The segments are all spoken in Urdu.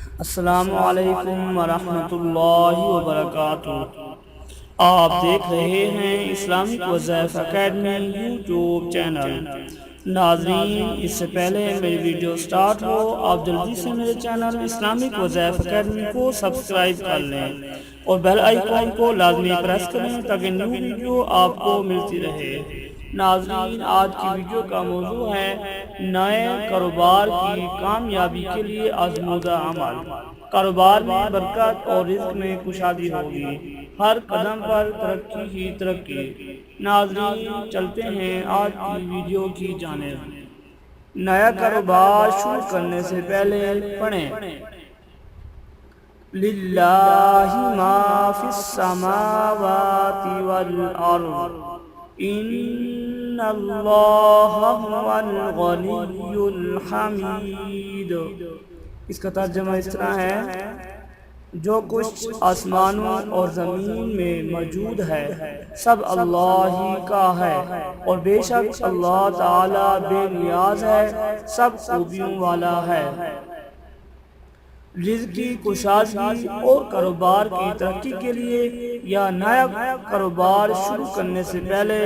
السلام علیکم ورحمۃ اللہ وبرکاتہ۔ آپ دیکھ رہے ہیں اسلامک وظائف اکیڈمی یوٹیوب چینل۔ ناظرین، اس سے پہلے میری ویڈیو سٹارٹ ہو آپ جلدی سے میرے چینل اسلامک وظائف اکیڈمی کو سبسکرائب کر لیں اور بیل آئیکن کو لازمی پریس کریں تاکہ نیو ویڈیو آپ کو ملتی رہے۔ ناظرین، آج کی ویڈیو کا موضوع ہے نئے کاروبار کی کامیابی کے لیے آزمودہ عمل۔ کاروبار میں برکت اور رزق میں کشادی ہوگی، ہر قدم پر ترقی ہی ترقی۔ ناظرین، چلتے ہیں آج کی ویڈیو کی جانب۔ نیا کاروبار شروع کرنے سے پہلے پڑھیں للہ ما فی السماوات والارض ان اللہ هو الغنی الحمید۔ اس کا ترجمہ اس طرح ہے، جو کچھ آسمانوں اور زمین میں موجود ہے سب اللہ ہی کا ہے، اور بے شک اللہ تعالی بے نیاز ہے، سب خوبیوں والا ہے۔ رزق کی کشادگی اور کاروبار کی ترقی کے لیے یا نیا کاروبار شروع کرنے سے پہلے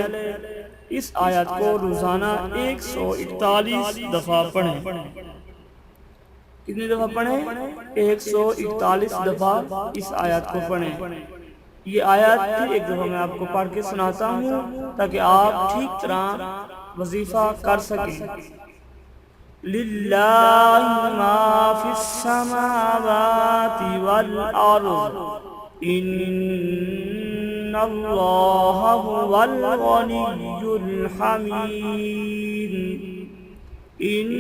اس آیت کو روزانہ 141 دفعہ پڑھیں۔ کتنی دفعہ پڑھیں؟ 141 دفعہ اس آیت کو پڑھیں۔ یہ آیت پھر ایک دفعہ میں آپ کو پڑھ کے سناتا ہوں تاکہ آپ ٹھیک طرح وظیفہ کر سکیں۔ للہ ما فی السماوات والارض ان اللہ هو الغنی الحمید۔ ان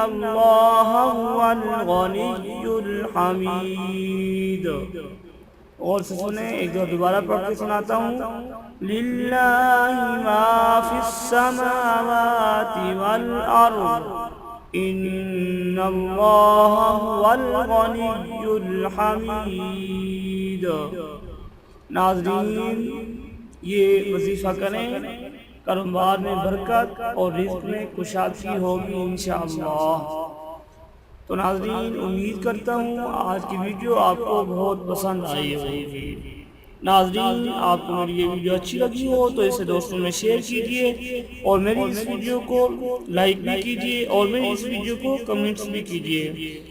اللہ هو الغنی الحمید۔ اور سے سنیں، ایک دو دوبارہ پڑھ کے سناتا ہوں۔ للہ ما فی السماوات والارض ان اللہ هو الغنی الحمید۔ ناظرین، یہ وظیفہ کریں، کاروبار میں برکت اور رزق میں کشادگی ہوگی انشاءاللہ۔ تو ناظرین، امید کرتا ہوں آج کی ویڈیو آپ کو بہت پسند آئی ہوگی۔ ناظرین، آپ کو میری یہ ویڈیو اچھی لگی ہو تو اسے دوستوں میں شیئر کیجئے اور میری اس ویڈیو کو لائک بھی کیجئے اور میری اس ویڈیو کو کمنٹس بھی کیجئے،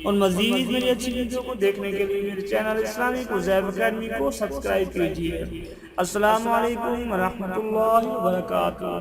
اور مزید میری اچھی ویڈیو کو دیکھنے کے لیے میرے چینل اسلامک وظائف اکیڈمی کو سبسکرائب کیجئے۔ السلام علیکم ورحمۃ اللہ وبرکاتہ۔